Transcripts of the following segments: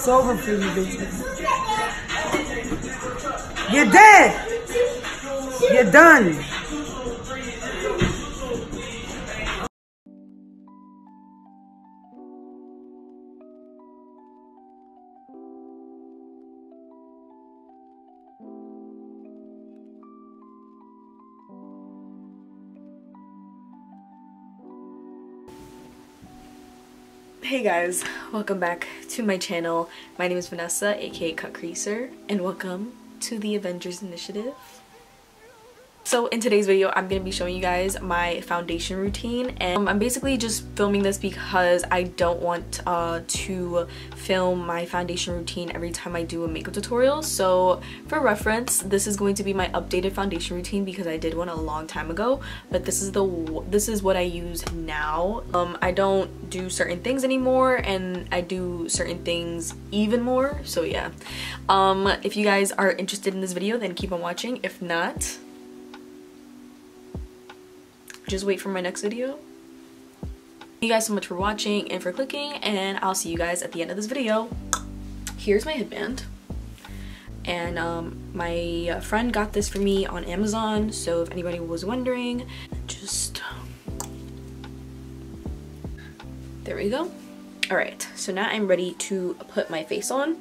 It's over for you, bitches. You're dead. You're done. Hey guys, welcome back to my channel. My name is Vanessa, aka Cutcreaser, and welcome to the Avengers Initiative. So in today's video, I'm going to be showing you guys my foundation routine, and I'm basically just filming this because I don't want to film my foundation routine every time I do a makeup tutorial. So for reference, this is going to be my updated foundation routine because I did one a long time ago, but this is what I use now. I don't do certain things anymore, and I do certain things even more. So yeah, if you guys are interested in this video, then keep on watching. If not, just wait for my next video. Thank you guys so much for watching and for clicking, and I'll see you guys at the end of this video. Here's my headband, and my friend got this for me on Amazon, so if anybody was wondering, just there we go. Alright, so now I'm ready to put my face on.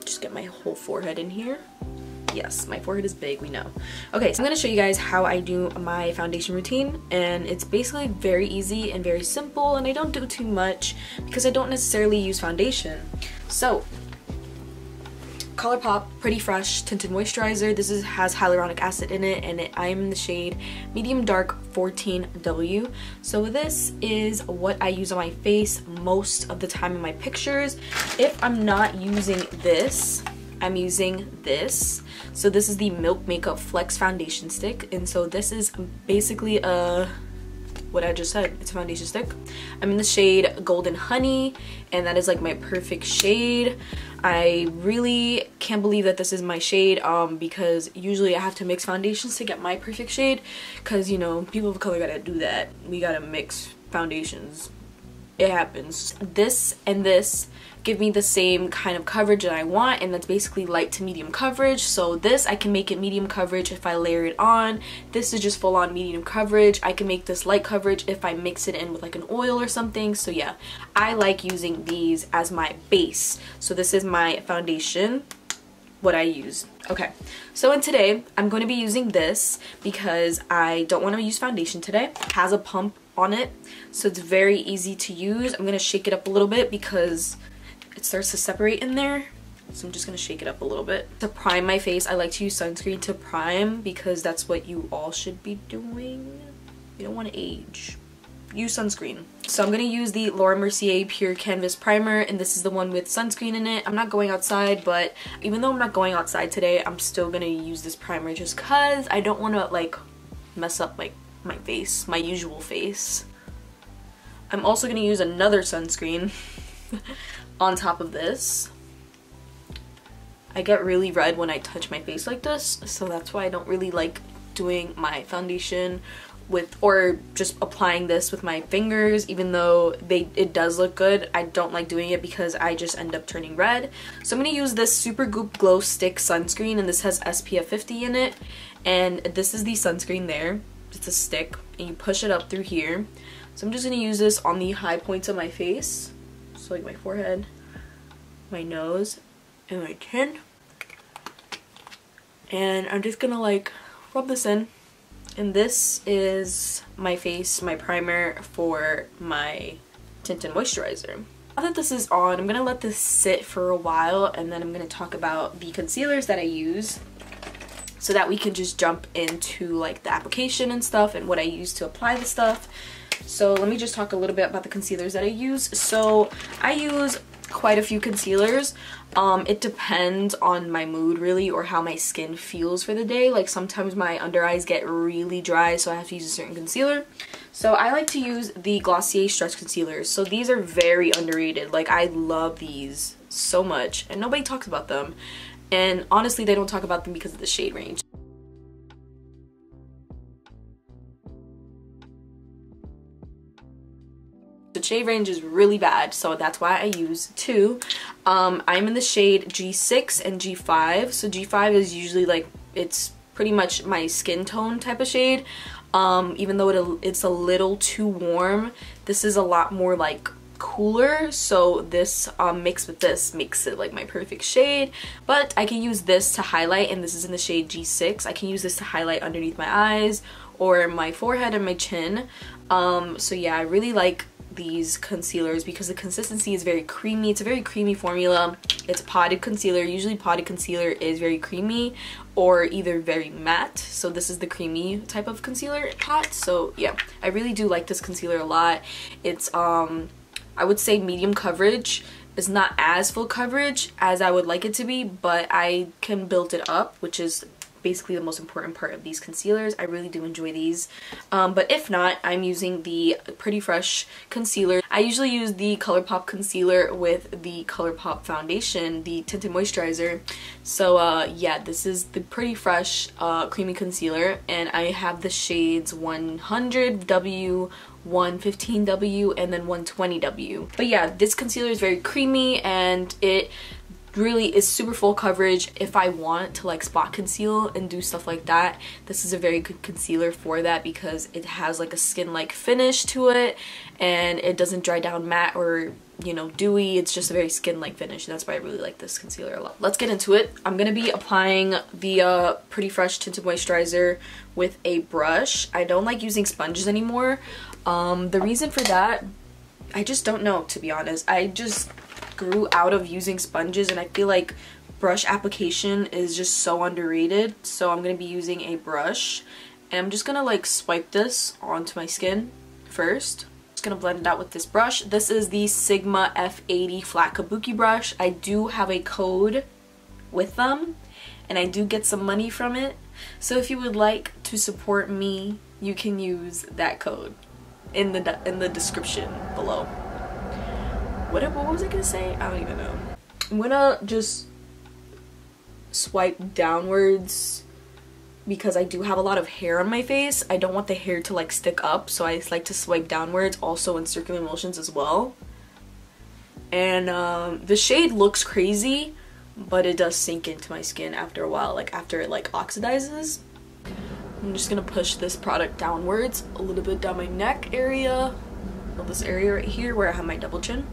Just get my whole forehead in here. Yes, my forehead is big, we know. Okay, so I'm going to show you guys how I do my foundation routine, and it's basically very easy and very simple, and I don't do too much because I don't necessarily use foundation. So, ColourPop Pretty Fresh Tinted Moisturizer. This has hyaluronic acid in it, and I'm in the shade Medium Dark 14W. So this is what I use on my face most of the time in my pictures. If I'm not using this, I'm using this. So this is the Milk Makeup Flex Foundation Stick, and so this is basically what I just said, it's a foundation stick. I'm in the shade Golden Honey, and that is like my perfect shade. I really can't believe that this is my shade because usually I have to mix foundations to get my perfect shade, because you know, people of color gotta do that. We gotta mix foundations. It happens. This and this give me the same kind of coverage that I want, and that's basically light to medium coverage. So this, I can make it medium coverage if I layer it on. This is just full on medium coverage. I can make this light coverage if I mix it in with like an oil or something. So yeah, I like using these as my base. So this is my foundation, what I use. Okay, so in today, I'm going to be using this because I don't want to use foundation today. It has a pump on it, so it's very easy to use. I'm going to shake it up a little bit because it starts to separate in there, so I'm just gonna shake it up a little bit. To prime my face, I like to use sunscreen to prime because that's what you all should be doing. You don't want to age. Use sunscreen. So I'm gonna use the Laura Mercier Pure Canvas Primer, and this is the one with sunscreen in it. I'm not going outside, but even though I'm not going outside today, I'm still gonna use this primer just cause I don't want to like mess up like my face, my usual face. I'm also gonna use another sunscreen on top of this. I get really red when I touch my face like this, so that's why I don't really like doing my foundation with, or just applying this with my fingers, even though it does look good. I don't like doing it because I just end up turning red. So I'm going to use this SUPERGOOP Glow Stick Sunscreen, and this has SPF 50 in it, and this is the sunscreen there. It's a stick, and you push it up through here. So I'm just going to use this on the high points of my face. So like my forehead, my nose, and my chin. And I'm just gonna like rub this in. And this is my face, my primer for my tinted moisturizer. Now that this is on, I'm gonna let this sit for a while, and then I'm gonna talk about the concealers that I use so that we can just jump into like the application and stuff and what I use to apply the stuff. So let me just talk a little bit about the concealers that I use. So I use quite a few concealers. It depends on my mood really, or how my skin feels for the day. Like sometimes my under eyes get really dry, so I have to use a certain concealer. So I like to use the Glossier Stretch Concealers. So these are very underrated. Like I love these so much, and nobody talks about them. And honestly, they don't talk about them because of the shade range. shade range is really bad, so that's why I use 2. I'm in the shade G6 and G5. So G5 is usually like, it's pretty much my skin tone type of shade. Even though it's a little too warm, this is a lot more like cooler, so this mixed with this makes it like my perfect shade. But I can use this to highlight, and this is in the shade G6. I can use this to highlight underneath my eyes or my forehead and my chin. So yeah, I really like these concealers because the consistency is very creamy. It's a very creamy formula. It's potted concealer. Usually potted concealer is very creamy or either very matte, so this is the creamy type of concealer pot. So yeah, I really do like this concealer a lot. It's I would say medium coverage. It's not as full coverage as I would like it to be, but I can build it up, which is basically the most important part of these concealers. I really do enjoy these. But if not, I'm using the Pretty Fresh concealer. I usually use the ColourPop concealer with the ColourPop foundation, the tinted moisturizer. So yeah, this is the Pretty Fresh creamy concealer, and I have the shades 100W, 115W, and then 120W. But yeah, this concealer is very creamy, and it really is super full coverage. If I want to like spot conceal and do stuff like that, this is a very good concealer for that because it has like a skin-like finish to it, and it doesn't dry down matte or, you know, dewy. It's just a very skin-like finish, and that's why I really like this concealer a lot. Let's get into it. I'm gonna be applying the Pretty Fresh tinted moisturizer with a brush. I don't like using sponges anymore. The reason for that, I just don't know, to be honest. I just grew out of using sponges, and I feel like brush application is just so underrated. So I'm gonna be using a brush, and I'm just gonna like swipe this onto my skin first. Just gonna blend it out with this brush. This is the Sigma F80 flat kabuki brush. I do have a code with them, and I do get some money from it. So if you would like to support me, you can use that code in the description below. What was I gonna say? I don't even know. I'm gonna just swipe downwards because I do have a lot of hair on my face. I don't want the hair to like stick up, so I like to swipe downwards, also in circular motions as well. And the shade looks crazy, but it does sink into my skin after a while, like after it like oxidizes. I'm just gonna push this product downwards a little bit down my neck area, or this area right here where I have my double chin.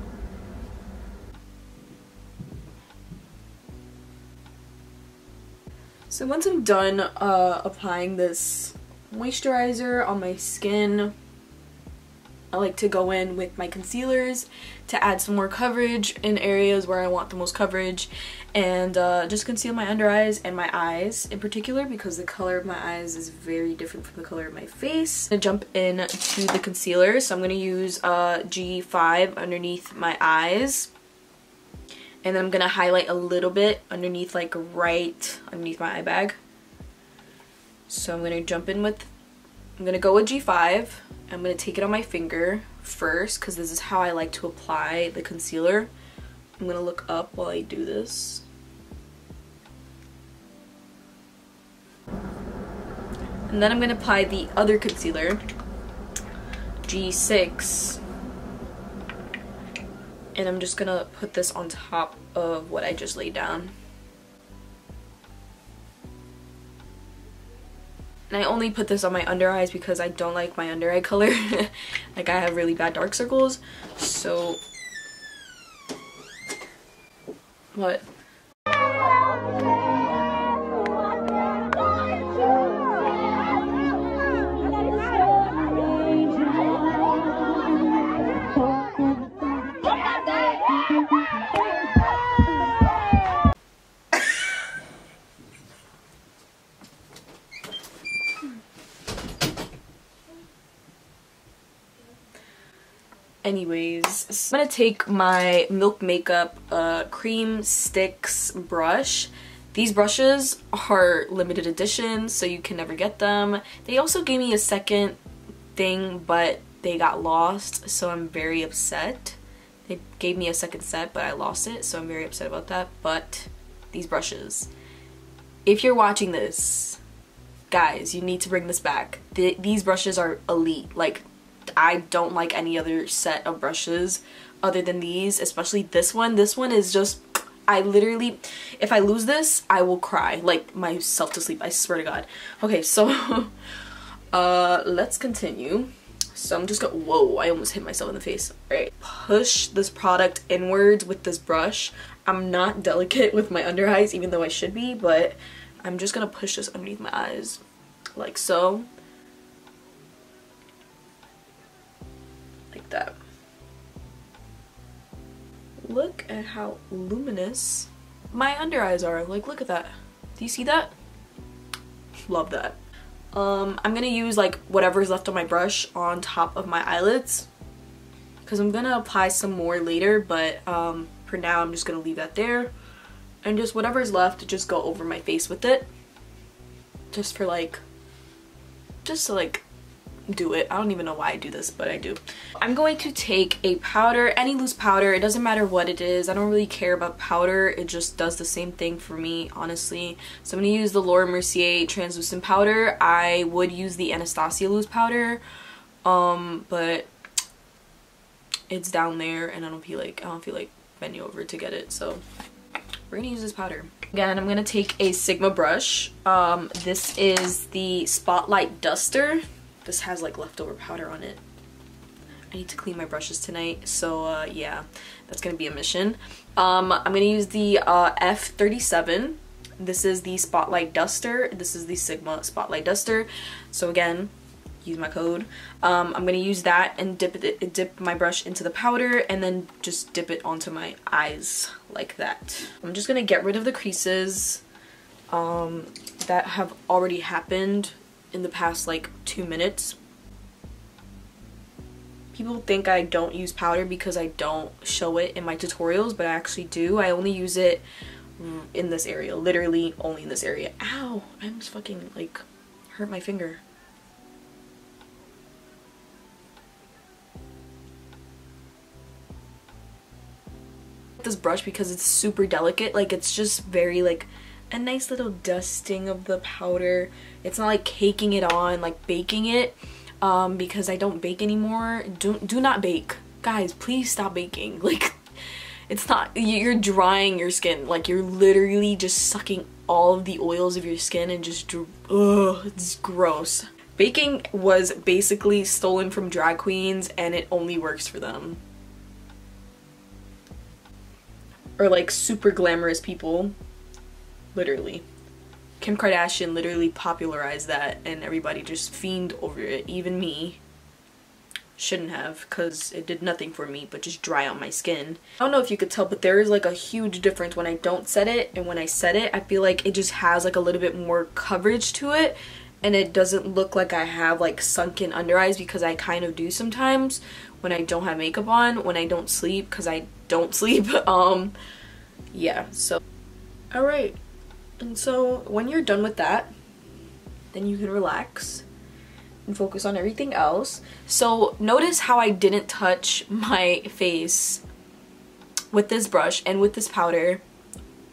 So once I'm done applying this moisturizer on my skin, I like to go in with my concealers to add some more coverage in areas where I want the most coverage, and just conceal my under eyes and my eyes in particular because the color of my eyes is very different from the color of my face. I'm gonna jump in to the concealer, so I'm gonna use G5 underneath my eyes, and then I'm gonna highlight a little bit underneath, like right underneath my eye bag. So I'm gonna jump in with, I'm gonna go with G5. I'm gonna take it on my finger first because this is how I like to apply the concealer. I'm gonna look up while I do this. And then I'm gonna apply the other concealer, G6. And I'm just gonna put this on top of what I just laid down. And I only put this on my under eyes because I don't like my under eye color. Like, I have really bad dark circles. So what? Anyways, I'm gonna take my Milk Makeup Cream Sticks brush. These brushes are limited edition, so you can never get them. They also gave me a second thing, but they got lost, so I'm very upset. They gave me a second set, but I lost it, so I'm very upset about that. But these brushes, if you're watching this, guys, you need to bring this back. These brushes are elite. Like, I don't like any other set of brushes other than these, especially this one. This one is just, I literally, if I lose this, I will cry like myself to sleep, I swear to God. Okay, so let's continue. So I'm just gonna, whoa, I almost hit myself in the face. All right, push this product inwards with this brush. I'm not delicate with my under eyes, even though I should be, but I'm just gonna push this underneath my eyes, like so. Like that. Look at how luminous my under eyes are. Like, look at that. Do you see that? Love that. I'm gonna use like whatever's left on my brush on top of my eyelids, because I'm gonna apply some more later, but for now I'm just gonna leave that there, and just whatever's left, just go over my face with it, just for like, just to like do it. I don't even know why I do this, but I do. I'm going to take a powder, any loose powder, it doesn't matter what it is. I don't really care about powder, it just does the same thing for me, honestly. So I'm going to use the Laura Mercier translucent powder. I would use the Anastasia loose powder, but it's down there and I don't feel like bending over to get it, so we're gonna use this powder. Again, I'm gonna take a Sigma brush. This is the Spotlight Duster. This has like leftover powder on it. I need to clean my brushes tonight, so yeah, that's gonna be a mission. I'm gonna use the F37. This is the Spotlight Duster. This is the Sigma Spotlight Duster. So again, use my code. I'm gonna use that and dip my brush into the powder and then just dip it onto my eyes like that. I'm just gonna get rid of the creases that have already happened in the past like 2 minutes. People think I don't use powder because I don't show it in my tutorials, but I actually do. I only use it in this area, literally only in this area. Ow, I almost fucking like hurt my finger. This brush because it's super delicate, like it's just very like a nice little dusting of the powder. It's not like caking it on, like baking it, because I don't bake anymore. Do not bake, guys, please stop baking. Like, it's not, you're drying your skin, like you're literally just sucking all of the oils of your skin and just, ugh, it's gross. Baking was basically stolen from drag queens and it only works for them. Or like super glamorous people, literally. Kim Kardashian literally popularized that and everybody just fiend over it. Even me. Shouldn't have, because it did nothing for me but just dry out my skin. I don't know if you could tell, but there is like a huge difference when I don't set it and when I set it. I feel like it just has like a little bit more coverage to it and it doesn't look like I have like sunken under eyes, because I kind of do sometimes when I don't have makeup on, when I don't sleep, because I don't sleep. Yeah, so alright. And so when you're done with that, then you can relax and focus on everything else. So notice how I didn't touch my face with this brush and with this powder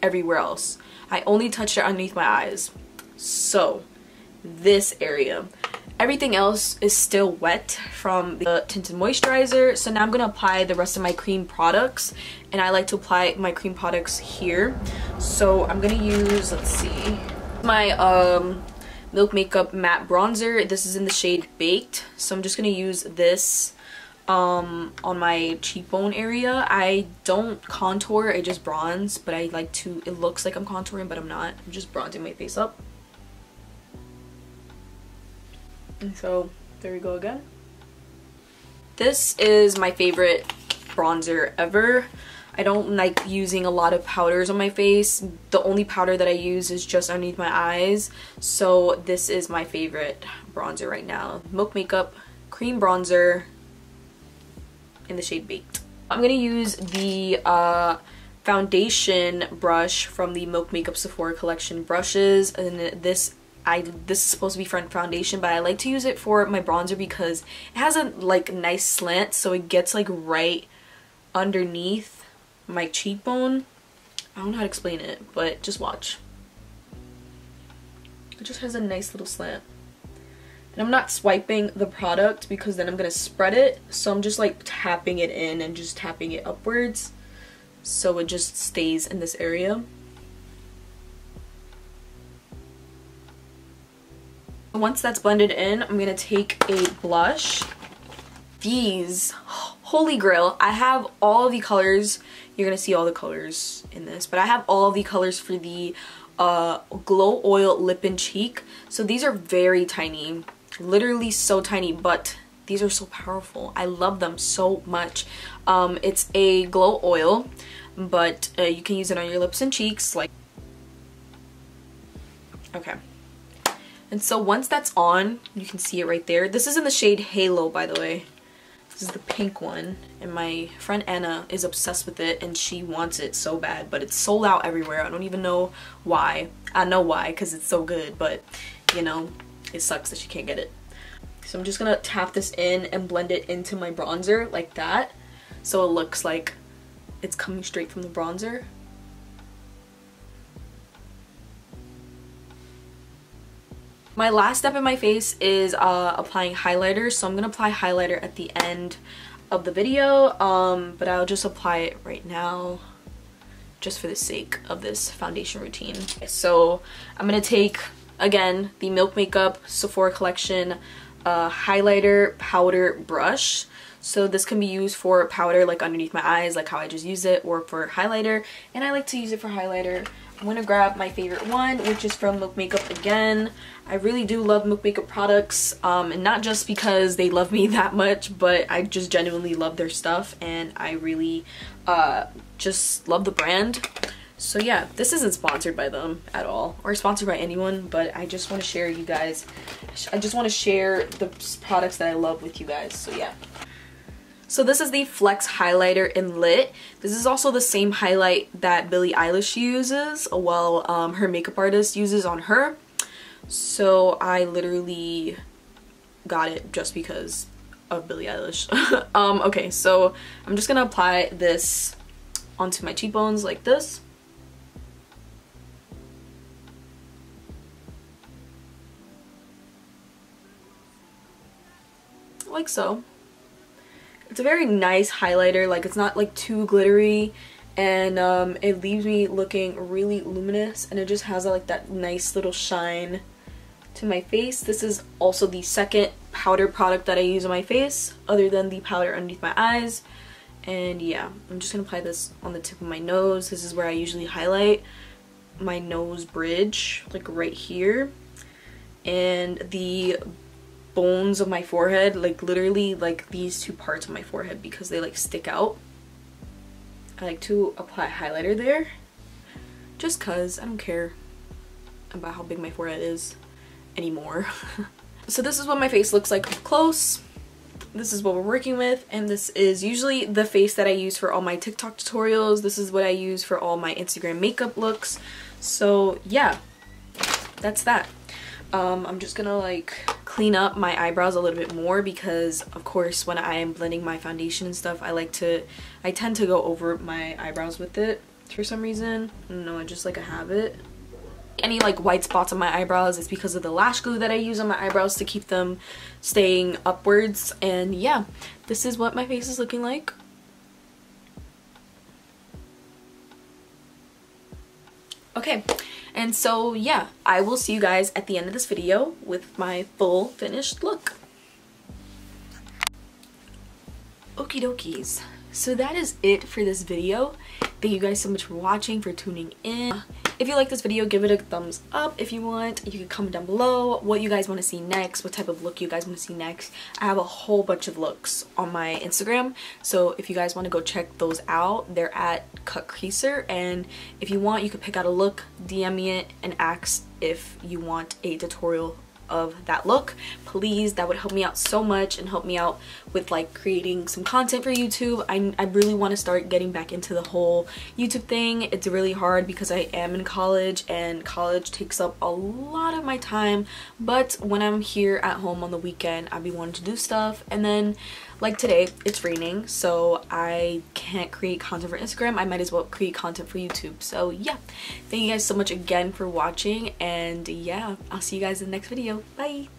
everywhere else. I only touched it underneath my eyes. So this area, everything else is still wet from the tinted moisturizer. So now I'm gonna apply the rest of my cream products, and I like to apply my cream products here. So I'm gonna use, let's see, my Milk Makeup matte bronzer. This is in the shade Baked. So I'm just gonna use this on my cheekbone area. I don't contour, I just bronze, but I like to, it looks like I'm contouring, but I'm not. I'm just bronzing my face up. And so there we go again. This is my favorite bronzer ever. I don't like using a lot of powders on my face. The only powder that I use is just underneath my eyes. So this is my favorite bronzer right now. Milk Makeup cream bronzer in the shade Baked. I'm gonna use the foundation brush from the Milk Makeup Sephora collection brushes, and this is supposed to be for foundation, but I like to use it for my bronzer because it has a like nice slant, so it gets like right underneath my cheekbone. I don't know how to explain it, but just watch. It just has a nice little slant. And I'm not swiping the product because then I'm going to spread it. So I'm just like tapping it in and just tapping it upwards. So it just stays in this area. Once that's blended in, I'm going to take a blush. These, holy grail, I have all of the colors. You're going to see all the colors in this. But I have all of the colors for the Glow Oil Lip and Cheek. So these are very tiny. Literally so tiny, but these are so powerful. I love them so much. It's a glow oil, but you can use it on your lips and cheeks, like, okay. And so once that's on, you can see it right there. This is in the shade Halo, by the way. This is the pink one, and my friend Anna is obsessed with it, and she wants it so bad, but it's sold out everywhere. I don't even know why. I know why, because it's so good, but you know, it sucks that she can't get it. So I'm just gonna tap this in and blend it into my bronzer like that, so it looks like it's coming straight from the bronzer. My last step in my face is applying highlighter, so I'm gonna apply highlighter at the end of the video, but I'll just apply it right now just for the sake of this foundation routine. So I'm gonna take, again, the Milk Makeup Sephora Collection highlighter powder brush. So this can be used for powder like underneath my eyes, like how I just use it, or for highlighter, and I like to use it for highlighter. I'm gonna grab my favorite one, which is from Milk Makeup again. I really do love Milk Makeup products, and not just because they love me that much, but I just genuinely love their stuff, and I really just love the brand. So yeah, this isn't sponsored by them at all, or sponsored by anyone, but I just want to share you guys. I just want to share the products that I love with you guys, so yeah. So this is the Flex Highlighter in Lit. This is also the same highlight that Billie Eilish uses, well, her makeup artist uses on her. So I literally got it just because of Billie Eilish. Okay, so I'm just gonna apply this onto my cheekbones like this. Like so. It's a very nice highlighter, like it's not like too glittery, and it leaves me looking really luminous, and it just has like that nice little shine to my face. This is also the second powder product that I use on my face other than the powder underneath my eyes. And yeah, I'm just gonna apply this on the tip of my nose. This is where I usually highlight my nose bridge, like right here, and the bones of my forehead, like literally like these two parts of my forehead, because they like stick out. I like to apply highlighter there just cause I don't care about how big my forehead is anymore. So this is what my face looks like up close. This is what we're working with, and this is usually the face that I use for all my TikTok tutorials. This is what I use for all my Instagram makeup looks. So yeah, that's that. I'm just gonna like clean up my eyebrows a little bit more, because of course when I am blending my foundation and stuff, I tend to go over my eyebrows with it for some reason. I don't know, I just like a habit. Any like white spots on my eyebrows is because of the lash glue that I use on my eyebrows to keep them staying upwards. And yeah, this is what my face is looking like. Okay, and so yeah, I will see you guys at the end of this video with my full finished look. Okie dokies. So that is it for this video. Thank you guys so much for watching, for tuning in. If you like this video, give it a thumbs up. If you want, you can comment down below what you guys want to see next, what type of look you guys want to see next. I have a whole bunch of looks on my Instagram, so if you guys want to go check those out, they're at cutcreaser, and if you want, you could pick out a look, DM me it, and ask if you want a tutorial of that look. Please, that would help me out so much and help me out with like creating some content for YouTube. I really want to start getting back into the whole YouTube thing. It's really hard because I am in college, and college takes up a lot of my time, but when I'm here at home on the weekend, I'll be wanting to do stuff, and then like today it's raining, so I can't create content for Instagram. I might as well create content for YouTube. So yeah, thank you guys so much again for watching, and yeah, I'll see you guys in the next video. Bye.